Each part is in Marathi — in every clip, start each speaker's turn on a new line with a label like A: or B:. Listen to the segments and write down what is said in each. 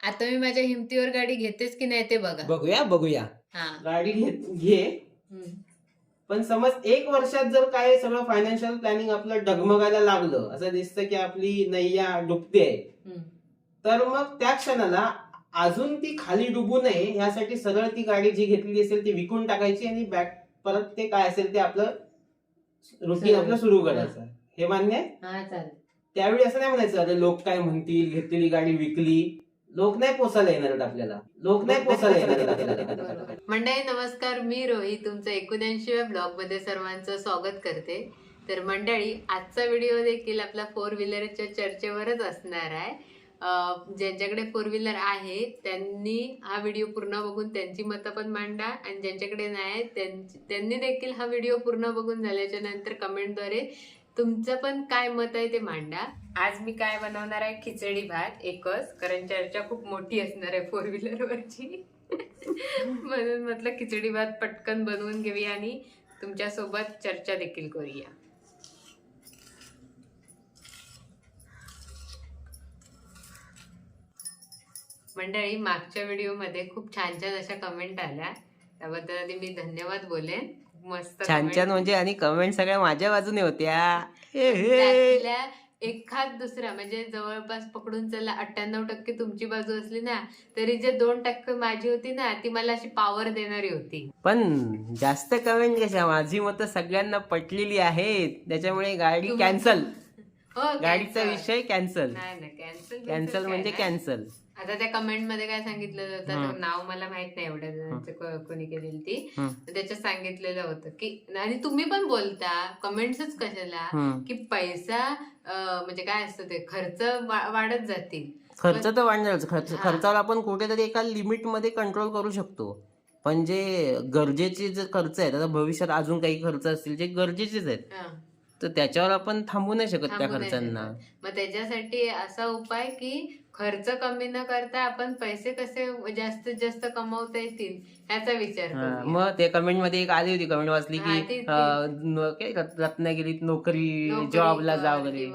A: आता मी माझ्या हिमतीवर गाडी घेतेच की नाही ते बघा.
B: बघूया बघूया.
A: हा.
B: गाडी घे. पण समज 1 वर्षात जर काय सगळं फायनान्शियल प्लॅनिंग आपलं डगमगायला लागलं, असं दिसतं की आपली नैया डुबते, तर मग त्या क्षणाला अजून ती खाली डुबू नये यासाठी सरळ ती गाडी जी घेतलेली असेल ती विकून टाकायची आणि बॅक परत ते काय असेल ते आपलं रुटीन आपलं सुरू करायचं. हे मान्य आहे?
A: हा चालेल.
B: त्यावेळी असं नाही म्हणायचं अरे लोक काय म्हणतील, घेतलेली गाडी विकली. लोक नाही पोसायला येणार आपल्याला.
A: मंडळी नमस्कार, मी रोही तुमचं 79व्या ब्लॉग मध्ये सर्वांचं स्वागत करते. तर मंडळी आजचा व्हिडिओ देखील आपला 4 व्हीलरच्या चर्चेवरच असणार आहे. ज्यांच्याकडे 4 व्हीलर आहे त्यांनी हा व्हिडिओ पूर्ण बघून त्यांची मतं पण मांडा, आणि ज्यांच्याकडे नाही त्यांनी देखील हा व्हिडिओ पूर्ण बघून झाल्याच्या नंतर कमेंटद्वारे तुमचं पण काय मत आहे ते मांडा. आज मी काय बनवणार आहे, खिचडी भात एकच, कारण चर्चा खूप मोठी असणार आहे 4 व्हीलरवरची. म्हणून म्हटलं खिचडी भात पटकन बनवून घेऊया आणि तुमच्या सोबत चर्चा देखील करूया. मंडळी मागच्या व्हिडिओमध्ये खूप छान छान अशा कमेंट आल्या, त्याबद्दल आधी मी धन्यवाद बोलेन. मस्त
B: छान छान म्हणजे, आणि कमेंट सगळ्या माझ्या बाजूने होत्या.
A: त्यातल्या एखाद दुसरा म्हणजे जवळपास पकडून चला 98% तुमची बाजू असली ना, तरी जे 2% माझी होती ना, ती मला अशी पॉवर देणारी होती.
B: पण जास्त कमेंट कशा, माझी मतं सगळ्यांना पटलेली आहेत, त्याच्यामुळे गाडी कॅन्सल. गाडीचा विषय कॅन्सल.
A: नाही
B: कॅन्सल म्हणजे कॅन्सल.
A: आता त्या कमेंट मध्ये काय सांगितलेलं होतं, नाव मला माहित नाही एवढ्या जणांचं कोणी केलेली ती, त्याच्यात सांगितलेलं होतं की, आणि तुम्ही पण बोलता कमेंट्सच कशाला, की पैसा म्हणजे काय असतं ते खर्च वाढत जातील.
B: खर्च तर वाढणारच. खर्चाला आपण कुठेतरी एका लिमिट मध्ये कंट्रोल करू शकतो, पण जे गरजेचे जे खर्च आहेत, आता भविष्यात अजून काही खर्च असतील जे गरजेचेच आहेत, तर त्याच्यावर आपण थांबू नाही शकत त्या खर्चांना.
A: मग त्याच्यासाठी असा उपाय की खर्च कमी न करता आपण पैसे कसे जास्तीत जास्त कमवता येतील ह्याचा विचार करूया.
B: मग ते कमेंट मध्ये एक आली होती, कमेंट वाचली की रत्नागिरीत नोकरी जॉबला जा वगैरे.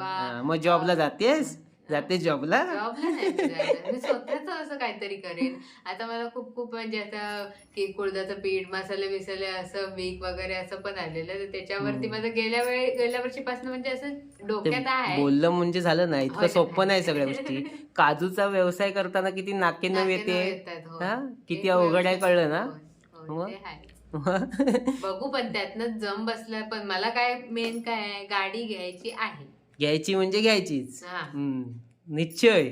B: मग जॉबला जाते जॉबला
A: नाही मी स्वतःच असं काहीतरी करेन. आता मला खूप म्हणजे आता की कुळदाचं पीठ, मसाले बिसाले असं वीक वगैरे असं पण आलेलं, तर त्याच्यावरती माझं गेल्या वर्षीपासून म्हणजे असं डोक्यात आहे.
B: बोललं म्हणजे झालं नाही, इतकं सोपं नाही सगळ्या गोष्टी. काजूचा व्यवसाय करताना किती नाके नऊ येते, किती अवघड आहे, कळलं ना.
A: बघू, पण त्यातनं जम बसला. पण मला काय मेन काय आहे, गाडी घ्यायची आहे.
B: घ्यायची म्हणजे घ्यायचीच. निश्चय,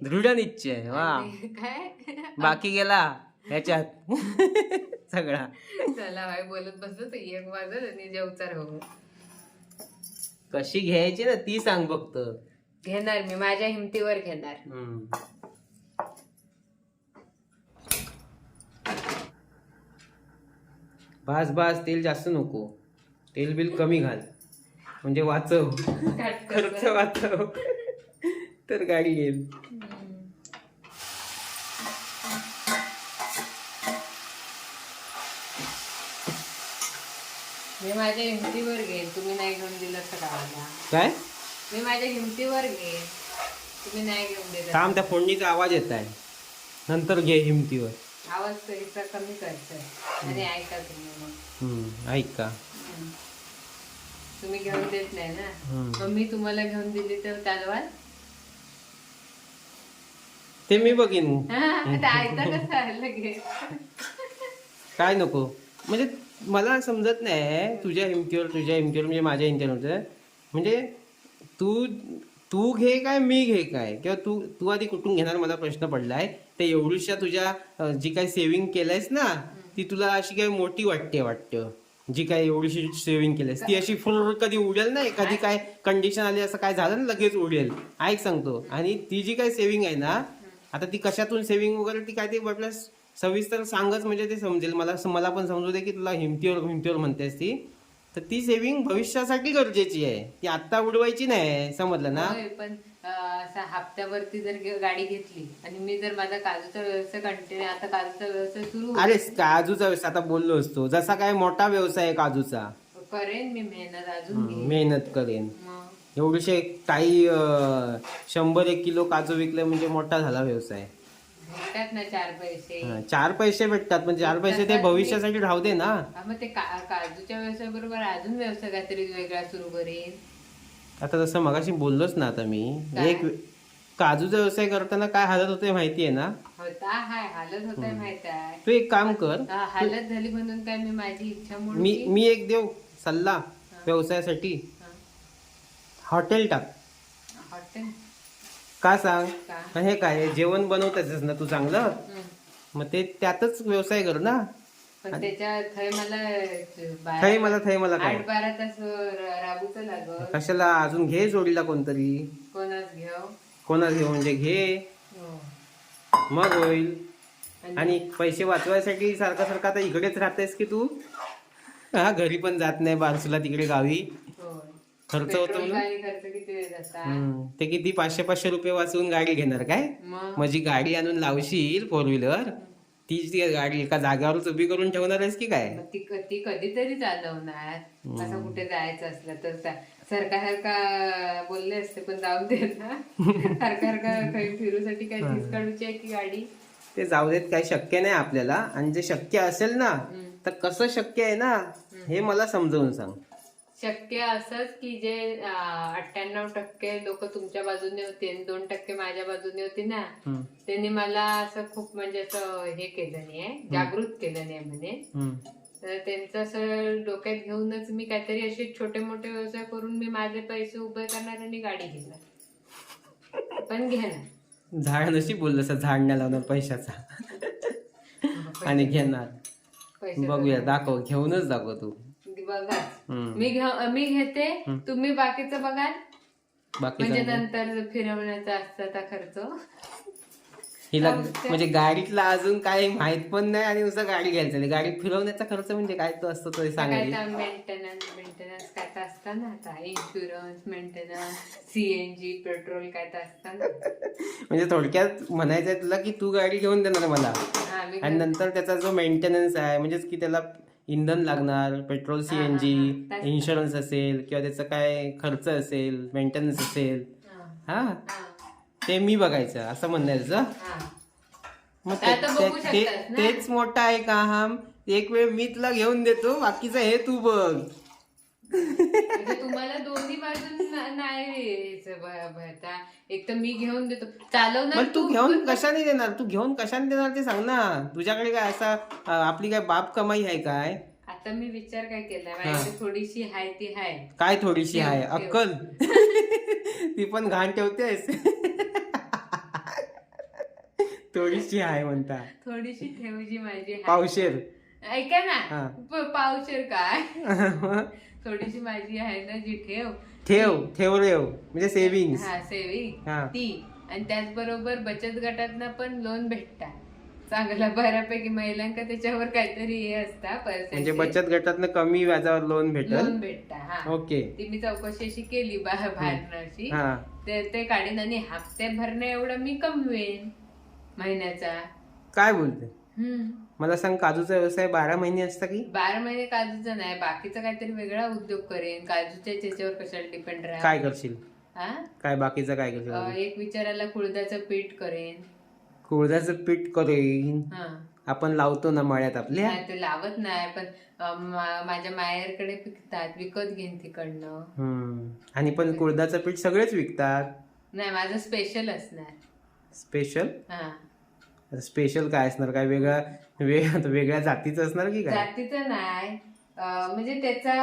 B: दृढ निश्चय. वा,
A: काय
B: बाकी गेला ह्याच्यात सगळा.
A: चला भाई, बोलत बसलो तर एक वाजत आणि जेवचार हो.
B: कशी घ्यायची ना ती सांग फक्त.
A: घेणार मी, माझ्या हिमतीवर घेणार.
B: बास तेल जास्त नको, तेल बिल कमी घाल, म्हणजे वाचव, खर्च वाचव, तर गाडी येईल.
A: मी माझ्या हिमतीवर घेईन, तुम्ही नाही घेऊन दिलं तर
B: काय.
A: मी माझ्या हिमतीवर घेईन, तुम्ही नाही घेऊन दिलं.
B: थांब, त्या फोडणीचा आवाज येत आहे, नंतर घे हिमतीवर.
A: आवाज तरीचा कमी करायचा आणि ऐका तुम्ही. मग
B: ऐक का,
A: तुम्ही घेऊन देत नाही ना, मग मी तुम्हाला घेऊन दिली तर चालवाल.
B: ते मी बघीन.
A: ऐकता कसं आहे लगेच.
B: काय नको म्हणजे मला समजत नाही, तुझ्या हिमतीवर म्हणजे माझ्या हिमतीवर, म्हणजे तू घे काय मी घे काय, किंवा तू आधी कुठून घेणार मला प्रश्न पडलाय. ते एवढीशा तुझ्या जी काही सेव्हिंग केलंयस ना, ती तुला अशी काही मोठी वाटतं. जी काय एवढीशी सेव्हिंग केलंयस ती अशी फुल कधी उडेल नाही, कधी काय कंडिशन आली असं काय झालं ना लगेच उडेल. ऐक सांगतो. आणि ती जी काही सेव्हिंग आहे ना, आता ती कशातून सेव्हिंग वगैरे ती काय ते आपल्या सविस्तर सांगच, म्हणजे ते समजेल मला पण समजू दे की तुला हिमतीवर म्हणतेस ती. तर ती सेव्हिंग भविष्यासाठी गरजेची आहे, ती आत्ता उडवायची नाही, समजलं ना.
A: पण हप्त्यावरती जर गाडी घेतली आणि मी जर माझा काजूचा व्यवसाय कंटिन्यू, आता काजूचा व्यवसाय सुरू.
B: अरे काजूचा व्यवसाय आता बोललो असतो, जसा काय मोठा व्यवसाय आहे काजूचा,
A: करेन मी
B: मेहनत करेन. एवढीशे काही 100-1 किलो काजू विकले म्हणजे मोठा झाला व्यवसाय.
A: भेटतात ना 4 पैसे.
B: 4 पैसे भेटतात, पण 4 पैसे ते भविष्यासाठी राहू दे ना.
A: मग ते काजूच्या व्यवसाय बरोबर अजून व्यवसाय काहीतरी वेगळा सुरू करेन.
B: आता जसं मगाशी बोललोच ना, आता मी
A: काय?
B: एक काजूचा व्यवसाय करताना काय हालत होते माहितीये ना.
A: होता हाय हालत होत माहित आहे.
B: तू एक काम कर,
A: हालत झाली म्हणून काय मी माझी इच्छा
B: मी
A: म्हणून
B: मी एक देऊ सल्ला व्यवसायासाठी. हॉटेल टाक.
A: हॉटेल
B: का सांग?
A: का?
B: हे काय जेवण बनवतायच ना तू चांगलं, मग ते त्यातच व्यवसाय कर ना.
A: पण त्याच्या थंय
B: थै मला काय
A: 8-12 तास राबूच लागत.
B: कशाला, अजून घे जोडीला कोणतरी.
A: कोणाच घेऊ?
B: कोणाला घेऊ म्हणजे घे,
A: हो.
B: मग होईल. आणि पैसे वाचवायसाठी सारखा सारखा आता इकडेच राहतेस की तू? हा, घरी पण जात नाही बारसूला तिकडे गावी.
A: होय.
B: खर्च होतो
A: पेट्रोल
B: म्हणून.
A: गाडी खर्च किती वेळ जाता?
B: ते किती 500-500 रुपये वाचवून गाडी घेणार काय?
A: मग
B: माझी गाडी आणून लावशील 4 व्हीलर, तीच ती गाडी एका जागेवरच उभी करून ठेवणार आहेस की काय?
A: मग ती कधीतरी चालवणार. असं कुठे जायचं असलं तर सारखा बोलले असते, पण जाऊ दे ना. सारखा काही फिरूसाठी काय तीच काढूची आहे की गाडी?
B: ते जाऊ देत, काही शक्य नाही आपल्याला. आणि जे शक्य असेल ना, तर कसं शक्य आहे ना हे मला समजावून सांग.
A: शक्य असंच की जे 98% लोक तुमच्या बाजूने होते आणि 2% माझ्या बाजूने होती ना, त्यांनी मला असं खूप म्हणजे असं हे केलं नाहीये, जागृत केलं नाही म्हणे. तर त्यांचं असं डोक्यात घेऊनच मी काहीतरी असे छोटे मोठे व्यवसाय करून मी माझे पैसे उभे करणार आणि गाडी घेणार, पण घेणार.
B: झाड नशी बोललं असं, झाड नाही लावणार पैशाचा आणि घेणार.
A: पैसे
B: बघूया, दाखव, घेऊनच दाखव तू.
A: बघा, मी घेते, तुम्ही बाकीचं बघा.
B: बाकी
A: म्हणजे नंतर फिरवण्याचा असता खर्च.
B: हिला म्हणजे गाडीतला अजून काही माहित पण नाही आणि नुसतं गाडी घ्यायचं नाही. गाडी फिरवण्याचा खर्च म्हणजे काय तो असतो तो सांगायला.
A: मेंटेनन्स काय तर असतं ना, आता इन्शुरन्स, मेंटेनन्स, सीएनजी, पेट्रोल काय तर असतं ना.
B: म्हणजे थोडक्यात म्हणायचंय तुला की तू गाडी घेऊन देणार मला, आणि नंतर त्याचा जो मेंटेनन्स आहे, म्हणजेच की त्याला इंधन लागणार, पेट्रोल, सीएनजी, इन्शुरन्स असेल किंवा त्याचा काय खर्च असेल, मेंटेनन्स असेल, हा ते मी बघायचं असं म्हणायचं. मग तेच मोठं आहे का? हा, एक वेळ मी तुला घेऊन देतो, बाकीचं हे तू बघ.
A: तुम्हाला दोन्ही बाजून नाही भरता. एक तर मी घेऊन देतो, चालवणार
B: तू घेऊन कशाने देणार? तू घेऊन कशाने देणार ते सांग ना. तुझ्याकडे काय असा आपली काय बाप कमाई आहे काय?
A: आता मी विचार काय केलाय, माझ्याकडे थोडीशी हाय ती हाय.
B: काय थोडीशी आहे? अक्कल ती पण घाण ठेवतेस. थोडीशी आहे म्हणता? थोडीशी
A: ठेवजी माझी
B: पावशेर.
A: ऐका ना, पावशेर काय? थोडीशी माझी आहे ना जी
B: ठेव म्हणजे सेव्हिंग.
A: सेव्हिंग ती. आणि त्याचबरोबर बचत गटात पण लोन भेटतात चांगला बऱ्यापैकी. महिलांका त्याच्यावर काहीतरी हे असता,
B: म्हणजे बचत गटातनं कमी व्याजावर लोन भेटता.
A: हा,
B: ओके.
A: ती मी चौकशी अशी केली बाहेरची. ते काढीन आणि हप्ते भरणे एवढं मी कमवेन महिन्याचा.
B: काय बोलते? मला सांग, काजूचा व्यवसाय 12 महिने असता की?
A: 12 महिने काजूचा नाही, बाकीचा काहीतरी वेगळा उद्योग करेन. काजूच्या त्याच्यावर कशाला डिपेंड राहा.
B: काय करशील? काय बाकीचं काय करशील?
A: एक विचारायला कुळदाचं पीठ करेन.
B: कुळदाचं पीठ करेन? आपण लावतो ना मळ्यात आपल्या.
A: ते लावत नाही, पण माझ्या माहेरकडे विकत घेईन तिकडनं.
B: आणि पण कुळदाचं पीठ सगळेच विकतात.
A: नाही, माझं स्पेशल असणार.
B: स्पेशल? स्पेशल काय असणार? काय वेगळ्या जातीचं असणार की काय?
A: जातीचं नाही, म्हणजे त्याचा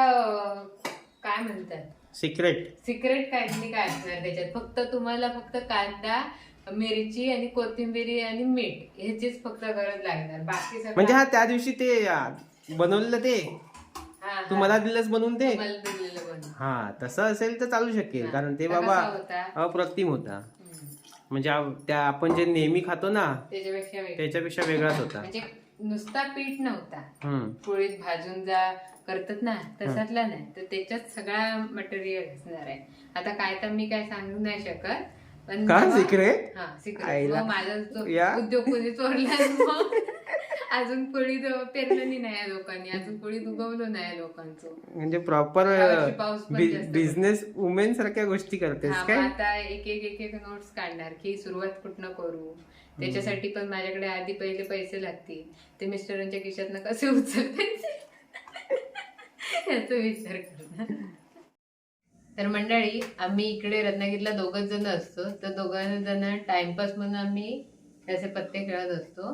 A: काय म्हणतात, सिक्रेट काय असणार त्याच्यात. फक्त तुम्हाला फक्त कांदा, मिरची आणि कोथिंबीर आणि मीठ ह्याचीच फक्त गरज लागणार. बाकी सगळं
B: म्हणजे त्या दिवशी ते बनवलेलं ते तू मला दिलंस बनवून ते? हा, तसं असेल तर चालू शकेल, कारण ते बाबा अप्रतिम होता. म्हणजे त्या आपण जे नेहमी खातो ना त्याच्यापेक्षा वेगळाच होता.
A: म्हणजे नुसता पीठ नव्हता, पोळीत भाजून जा करतात ना तसातला नाही, तर त्याच्यात सगळा मटेरियल असणार आहे. आता काय तर मी काय सांगू नाही शकत, पण
B: सिक्रेट
A: माझा उद्योग कोणी चोरला अजून पोळी पेरलेली नाही लोकांनी, अजून पोळी उगवलं नाही लोकांचं.
B: म्हणजे प्रॉपर
A: यावर्षी पाऊस पण जास्त
B: बिझनेस वुमेन सारख्या गोष्टी करतेस
A: हा, मग
B: काय?
A: आता एक नोट्स काढणार की सुरुवात कुठनं करू. त्याच्यासाठी पण माझ्याकडे आधी पहिले पैसे लागतील, ते मिस्टरांच्या खिशातनं कसे उचलते याचा विचार करणार. तर मंडळी, आम्ही इकडे रत्नागिरीला दोघच जण असतो, तर दोघं जण टाइमपास म्हणून आम्ही त्याचे पत्ते खेळत असतो.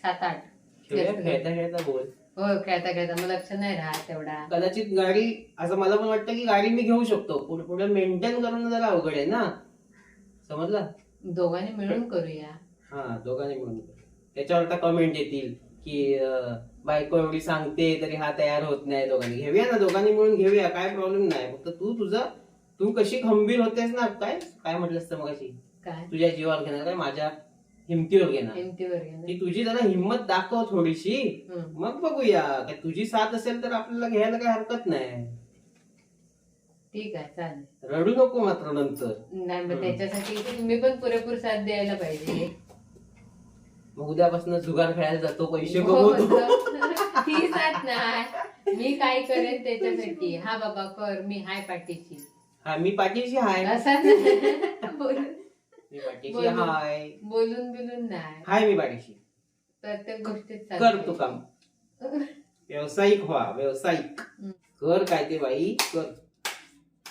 A: 7-8
B: खेळता खेळता बोल.
A: हो, खेळता खेळता मग लक्ष नाही राहत तेवढा.
B: कदाचित गाडी, असं मला पण वाटतं की गाडी मी घेऊ शकतो, पुढे मेंटेन करणं जरा अवघड आहे ना, समजलं?
A: दोघांनी मिळून करूया.
B: हा, दोघांनी मिळून करू. त्याच्यावर आता कमेंट येतील की बायको एवढी सांगते तरी हा तयार होत नाही. दोघांनी घेऊया ना, दोघांनी मिळून घेऊया, काय प्रॉब्लेम नाही. फक्त तू कशी खंबीर होतेस ना, काय म्हटलंस तर मग अशी
A: काय
B: तुझ्या जीवावर घेणार काय, माझ्या हिमतीवर घेणार.
A: हिमतीवर घेणार.
B: ती तुझी जरा हिंमत दाखव थोडीशी, मग बघूया. काय तुझी साथ असेल तर आपल्याला घ्यायला काही हरकत नाही.
A: ठीक आहे, चालेल.
B: रडू नको मात्र नंतर.
A: नाही, मग त्याच्यासाठी तुम्ही पण पुरेपूर साथ द्यायला पाहिजे.
B: मग उद्यापासून जुगार खेळायला जातो, पैसे
A: हो,
B: कमवतो.
A: ती साथ नाही, मी काय करेन त्याच्यासाठी. हा बाबा कर, मी हाय पाठीशी.
B: हा, मी पाठीशी हाय.
A: असा
B: मी पाठीशी हाय.
A: बोलून बिलून नाही,
B: हाय मी पाठीशी.
A: प्रत्येक गोष्टीत साथ
B: कर
A: द्यायची.
B: तू काम, व्यावसायिक व्हा, व्यावसायिक. कर काय ते बाई, कर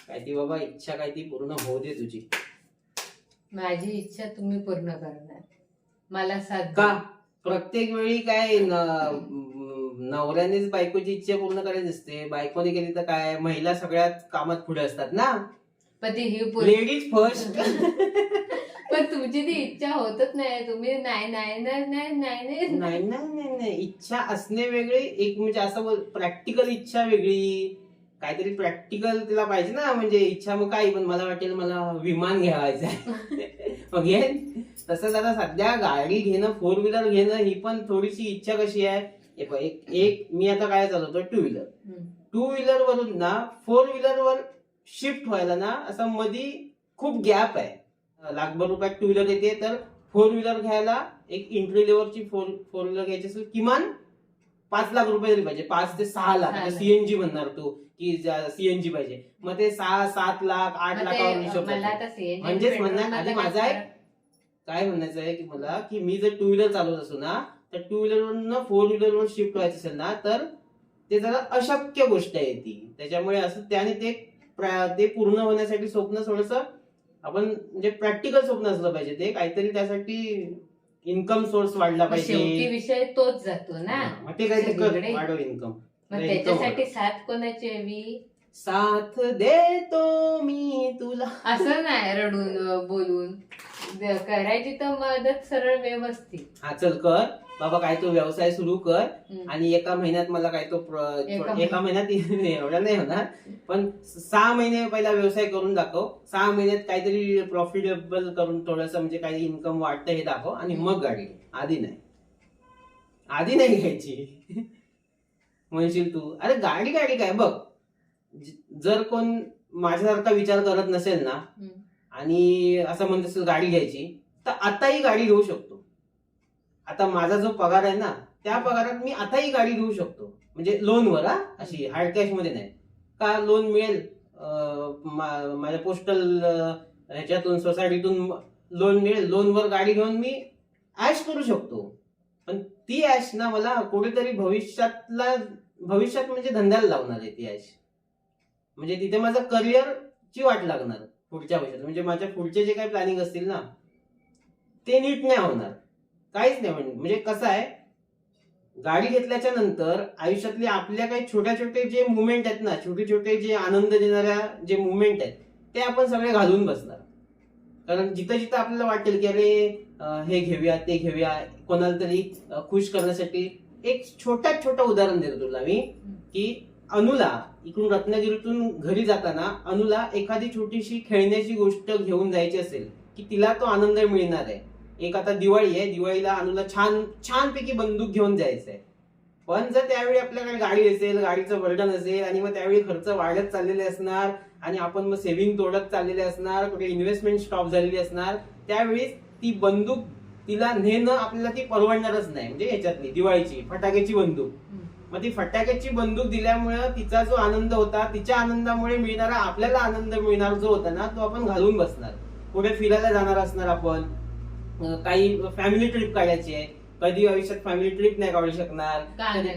B: काय ती बाबा, इच्छा काय ती पूर्ण होऊ दे तुझी.
A: माझी इच्छा तुम्ही पूर्ण करणार, मला साथ
B: का
A: द्या.
B: प्रत्येक वेळी काय नवऱ्यानेच बायकोची इच्छा पूर्ण करायची असते? बायकोने केली तर काय, महिला सगळ्यात कामात पुढे असतात ना.
A: पण ती ही
B: लेडीज फर्स्ट.
A: पण तुमची ती इच्छा होतच नाही, तुम्ही नाही नाही नाही नाही नाही नाही.
B: नाही नाही नाही, इच्छा असणे वेगळी, एक म्हणजे असं प्रॅक्टिकल इच्छा वेगळी. काहीतरी प्रॅक्टिकल तिला पाहिजे ना, म्हणजे इच्छा मग काही पण मला वाटेल मला विमान घ्यायचं आहे मग तसंच आता सध्या गाडी घेणं, 4 व्हीलर घेणं, ही पण थोडीशी इच्छा कशी आहे. एक मी आता काय चालवतो, 2 व्हीलर. 2 व्हीलर वरून ना 4 व्हीलर वर शिफ्ट व्हायला ना असं मध्ये खूप गॅप आहे. लाखभर रुपयात 2 व्हीलर येते, तर 4 व्हीलर घ्यायला एक एंट्री लेवलची 4 व्हीलर घ्यायची असेल किमान 5 लाख रुपये तरी पाहिजे. 5 ते 6 लाख. सीएनजी म्हणणार तू की सीएनजी पाहिजे, मग ते 6-7 लाख 8 लाखावर हिशोब. म्हणजेच म्हणणार आधी माझा एक काय म्हणायचं आहे की मला, की मी जर 2 व्हीलर चालवत असू ना, तर 2 व्हीलर वरून 4 व्हीलर वर शिफ्ट व्हायचं असेल ना, तर ते जरा अशक्य गोष्ट आहे ती. त्याच्यामुळे असं त्याने ते पूर्ण होण्यासाठी स्वप्न थोडस आपण म्हणजे प्रॅक्टिकल स्वप्न असलं पाहिजे. ते काहीतरी त्यासाठी इन्कम सोर्स वाढला पाहिजे.
A: विषय तोच जातो ना,
B: मग ते काहीतरी वाढव इन्कम.
A: मग त्याच्यासाठी साथ कोणाची हवी?
B: साथ देतो मी तुला,
A: असं नाही रडून बोलून करायची तर मदत सरळ व्यवस्थित.
B: हा चल कर बाबा, काय तो व्यवसाय सुरू कर, आणि एका महिन्यात मला काय तो एका महिन्यात एवढा नाही होणार, पण 6 महिने पहिला व्यवसाय करून दाखव. 6 महिन्यात काहीतरी प्रॉफिटेबल करून थोडस म्हणजे काही इन्कम वाटतं हे दाखव, आणि मग गाडी. आधी नाही घ्यायची. म्हणशील तू अरे गाडी काय बघ, जर कोण माझ्यासारखा विचार करत नसेल ना, आणि असं म्हणत असेल गाडी घ्यायची, तर आताही गाडी घेऊ शकतो. आता माझा जो पगार आहे ना, त्या पगारात मी आताही गाडी घेऊ शकतो, म्हणजे लोनवर. अशी हार्ड कॅश मध्ये नाही. का लोन मिळेल माझ्या पोस्टल ह्याच्यातून, सोसायटीतून लोन मिळेल, लोनवर गाडी घेऊन मी ऍश करू शकतो. पण ती ऍश ना मला कुठेतरी भविष्यात म्हणजे धंद्याला लावणार आहे ती ऍश. म्हणजे तिथे माझं करिअरची वाट लागणार पुढच्या वर्षात. म्हणजे माझ्या पुढचे जे काही प्लॅनिंग असतील ना, ते नीट नाही होणार, काहीच नाही. म्हणजे कसं आहे, गाडी घेतल्याच्या नंतर आयुष्यातले आपल्या काही छोट्या जे मुवमेंट आहेत ना, छोटे जे आनंद देणाऱ्या जे मुवमेंट आहेत, ते आपण सगळे घालून बसणार. कारण जिथं आपल्याला वाटेल की अरे हे घेऊया ते घेऊया, कोणाला तरी खुश करण्यासाठी. एक छोटा उदाहरण देतो तुला मी, की अनुला इकडून रत्नागिरीतून घरी जाताना अनुला एखादी छोटीशी खेळण्याची गोष्ट घेऊन जायची असेल, की तिला तो आनंद मिळणार आहे. एक आता दिवाळी आहे, दिवाळीला अनुला छानपैकी बंदूक घेऊन जायचंय. पण जर त्यावेळी आपल्याकडे गाडी असेल, गाडीचं बर्डन असेल, आणि मग त्यावेळी खर्च वाढत चाललेले असणार, आणि आपण मग सेव्हिंग तोडत चाललेले असणार, कुठे इन्व्हेस्टमेंट स्टॉप झालेली असणार, त्यावेळी ती बंदूक तिला नेणं आपल्याला ती परवडणारच नाही. म्हणजे ह्याच्यातली दिवाळीची फटाक्याची बंदूक, मग ती फटाक्याची बंदूक दिल्यामुळे तिचा जो आनंद होता, तिच्या आनंदामुळे मिळणारा आपल्याला आनंद मिळणार जो होता ना, तो आपण घालून बसणार. पुढे फिरायला जाणार असणार आपण, काही फॅमिली ट्रिप काढायची आहे, कधी आयुष्यात फॅमिली ट्रिप नाही काढू शकणार. गाडी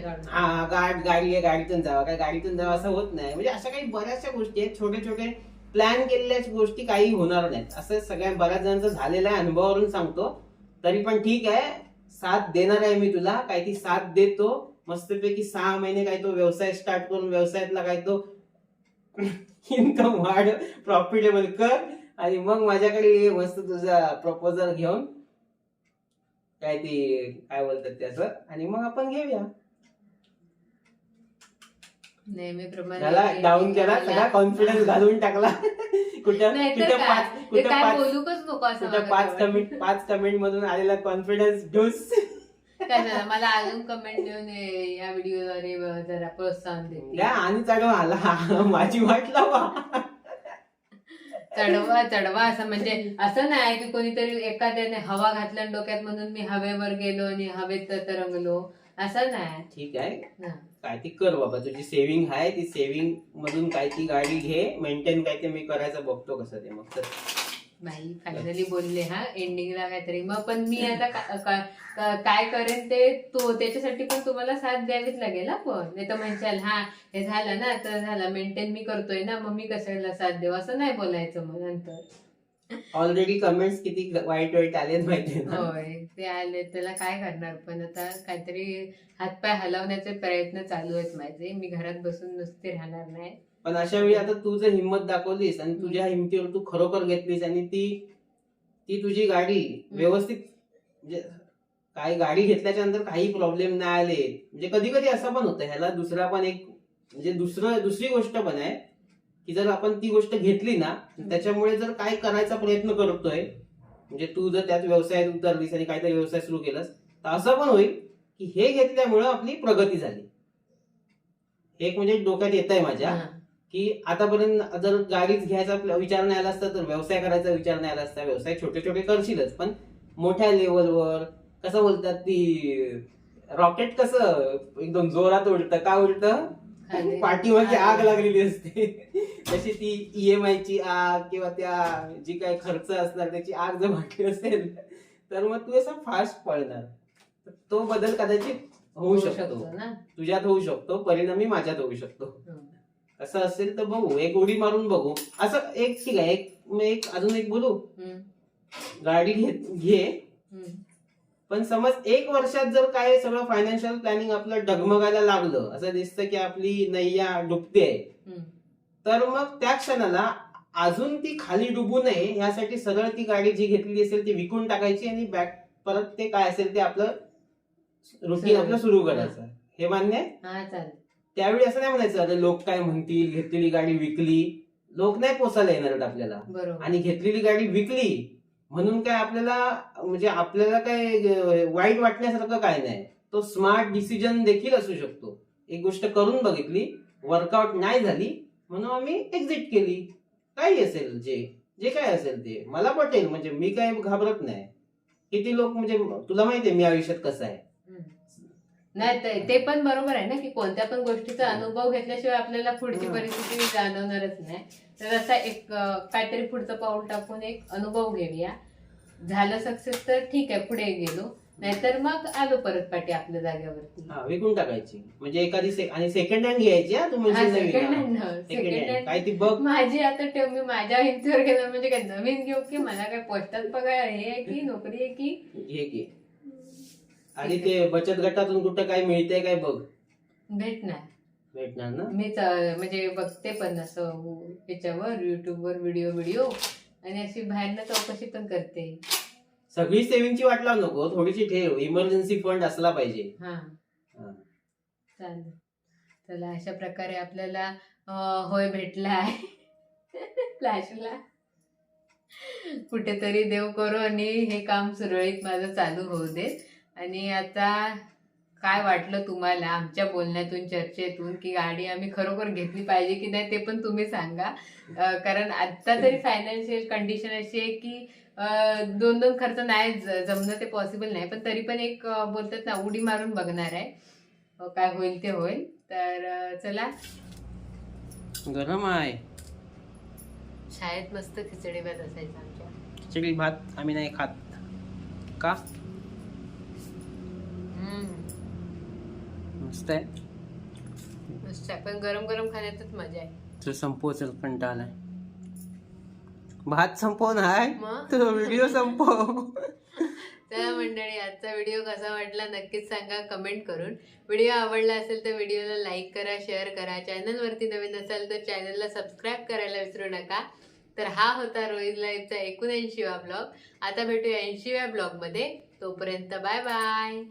B: आहे, गाडीतून जावा, काय गाडीतून जावं असं होत नाही. म्हणजे अशा काही बऱ्याचशा गोष्टी आहेत, छोटे छोटे प्लॅन केलेल्या गोष्टी काही होणार नाहीत. असं सगळ्या बऱ्याच जणांचं झालेलं आहे, अनुभवावरून सांगतो. तरी पण ठीक आहे, साथ देणार आहे मी तुला. काय ती साथ देतो, मस्तपैकी 6 महिने काय तो व्यवसाय स्टार्ट करून व्यवसायातला काय तो इन्कम वाढ, प्रॉफिटेबल कर, आणि मग माझ्याकडे ये मस्त तुझा प्रपोजल घेऊन, काय ती काय बोलतात त्याचं, आणि मग आपण घेऊया.
A: नेहमीप्रमाणे
B: त्याला डाऊन केला, सगळा कॉन्फिडन्स घालून टाकला. कुठं
A: बोलूकच नको असं.
B: 5 कमेंट मधून आलेला कॉन्फिडन्स ढूस.
A: काय झालं, मला अजून कमेंट देऊन या व्हिडिओद्वारे जरा प्रोत्साहन देते.
B: आणि चढवा आला, माझी वाट लावा.
A: चढवा असं म्हणजे असं नाही की कोणीतरी एखाद्याने हवा घातल्या डोक्यात म्हणून मी हवेवर गेलो आणि हवेत तरंगलो, असं नाही.
B: ठीक आहे, काय ती कर बाबा, तुझी सेव्हिंग आहे, ती सेव्हिंग मधून काय ती गाडी घे, मेंटेन काय ते मी करायचं बघतो कसं ते. मग
A: बाई फायनली बोलले हा एंडिंगला काहीतरी. मग पण मी आता काय करेन ते त्याच्यासाठी पण तुम्हाला साथ द्यावीच लागेल ना. पण नाही तर म्हणशाल हा हे झालं ना तर झालं, मेंटेन मी करतोय ना, मग मी कशाला साथ देऊ, असं नाही बोलायचं. मग नंतर
B: ऑलरेडी कमेंट्स किती वाईट आलेत माहिती.
A: होय, ते आले, त्याला काय करणार. पण आता काहीतरी हातपाय हलवण्याचे प्रयत्न चालू आहेत माझे. मी घरात बसून नुसते राहणार नाही.
B: पण अशा वेळी आता तू जर हिंमत दाखवलीस आणि तुझ्या हिमतीवर तू खरोखर घेतलीस आणि ती तुझी गाडी व्यवस्थित, म्हणजे काही गाडी घेतल्याच्या नंतर काही प्रॉब्लेम नाही आले. म्हणजे कधी कधी असं पण होतं, ह्याला दुसरा पण एक म्हणजे दुसरी गोष्ट पण आहे की जर आपण ती गोष्ट घेतली ना, त्याच्यामुळे जर काय करायचा प्रयत्न करतोय, म्हणजे तू जर त्यात व्यवसायात उतरलीस आणि काहीतरी व्यवसाय सुरू केलास, तर असं पण होईल की हे घेतल्यामुळं आपली प्रगती झाली. एक म्हणजे डोक्यात येत आहे माझ्या की आतापर्यंत जर गाडीच घ्यायचा विचार नाही आला असता तर व्यवसाय करायचा विचार नाही आला असता. व्यवसाय छोटे छोटे करशीलच, पण मोठ्या लेवलवर कसं बोलतात ती रॉकेट कसं एकदम जोरात उडतं, का उडतं, पाठीमागे आग लागलेली असते. तशी ती EMI ची आग किंवा त्या जी काही खर्च असणार त्याची आग जर वाटली असेल तर मग तू असं फास्ट पळणार. तो बदल कदाचित होऊ शकतो, तुझ्यात होऊ शकतो, परिणामी माझ्यात होऊ शकतो. असं असेल तर बघू, एक उडी मारून बघू. असं एक ठीक आहे, एक अजून एक बोलू, गाडी घे, पण समज 1 वर्षात जर काय सगळं फायनान्शियल प्लॅनिंग आपलं डगमगायला लागलं, असं दिसतं की आपली नैया डुबते, तर मग त्या क्षणाला अजून ती खाली डुबू नये यासाठी सरळ ती गाडी जी घेतली असेल ती विकून टाकायची आणि परत ते काय असेल ते आपलं रुटीन आपलं सुरू करायचं. हे मान्य आहे? त्यावेळी असं नाही म्हणायचं अरे लोक काय म्हणतील, घेतलेली गाडी विकली, लोक नाही पोसायला येणार आपल्याला. आणि घेतलेली गाडी विकली म्हणून काय आपल्याला म्हणजे आपल्याला काय वाईट वाटण्यासारखं काय नाही. तो स्मार्ट डिसिजन देखील असू शकतो. एक गोष्ट करून बघितली, वर्कआउट नाही झाली म्हणून आम्ही एक्झिट केली. काही असेल जे काय असेल ते मला पटेल, म्हणजे मी काय घाबरत नाही. किती लोक म्हणजे तुला माहितीये मी आयुष्यात कसं आहे.
A: नाही ते पण बरोबर आहे ना की कोणत्या पण गोष्टीचा अनुभव घेतल्याशिवाय आपल्याला पुढची परिस्थिती जाणवणारच नाही. तर असा एक काहीतरी पुढचं पाऊल टाकून एक अनुभव घेऊया. झालं सक्सेस तर ठीक आहे, पुढे गेलो, नाहीतर मग आलो परत पाठी आपल्या जागेवरती.
B: विकून टाकायची म्हणजे एखादी आणि सेकंड हँड घ्यायची.
A: सेकंड हँड
B: काय ती बघ
A: माझी आता ठेव, मी माझ्या हिंतीवर घेणार म्हणजे काय नवीन घेऊ की मला काय पोस्टात पगार हे आहे की नोकरी आहे की
B: घे. आणि ते बचत गटातून कुठं काय मिळते काय बघ. भेटणार ना.
A: मीच म्हणजे बघते पण असं याच्यावर युट्यूबवर व्हिडिओ आणि अशी बाहेरनं चौकशी पण करते.
B: सगळी सेव्हिंगची वाट लावू नको, थोडीशी ठेव, इमर्जन्सी फंड असला पाहिजे.
A: चालेल. चला अशा प्रकारे आपल्याला होय भेटलाय फ्लॅशला. कुठेतरी देव करो आणि हे काम सुरळीत माझं चालू होऊ दे. आणि आता काय वाटलं तुम्हाला आमच्या बोलण्यातून, चर्चेतून, की गाडी आम्ही खरोखर घेतली पाहिजे की नाही ते पण तुम्ही सांगा. कारण आता तरी फायनान्शियल कंडिशन अशी आहे की दोन दोन खर्च नाही जमणं ते पॉसिबल नाही, पण तरी पण एक बोलतात ना उडी मारून बघणार आहे. काय होईल ते होईल. तर चला.
B: गरम आहे.
A: शाळेत मस्त खिचडी भात असायचा आमच्या.
B: खिचडी भात आम्ही नाही खात का? मस्त आहे.
A: मस्त आहे, पण गरम गरम खाण्यातच मजा आहे.
B: तो संपवच कंटाळा आलाय. भात संपव नाही
A: मग?
B: तो व्हिडिओ संपव.
A: चला मंडळी, आजचा व्हिडिओ कसा वाटला नक्कीच सांगा कमेंट करून. व्हिडिओ आवडला असेल तर व्हिडिओला लाईक करा, शेअर करा. चॅनलवरती नवीन असाल तर चॅनलला सबस्क्राईब करायला विसरू नका. तर हा होता रोहित लाईफचा 79वा ब्लॉग. आता भेटूया 80व्या ब्लॉगमध्ये. तोपर्यंत बाय बाय.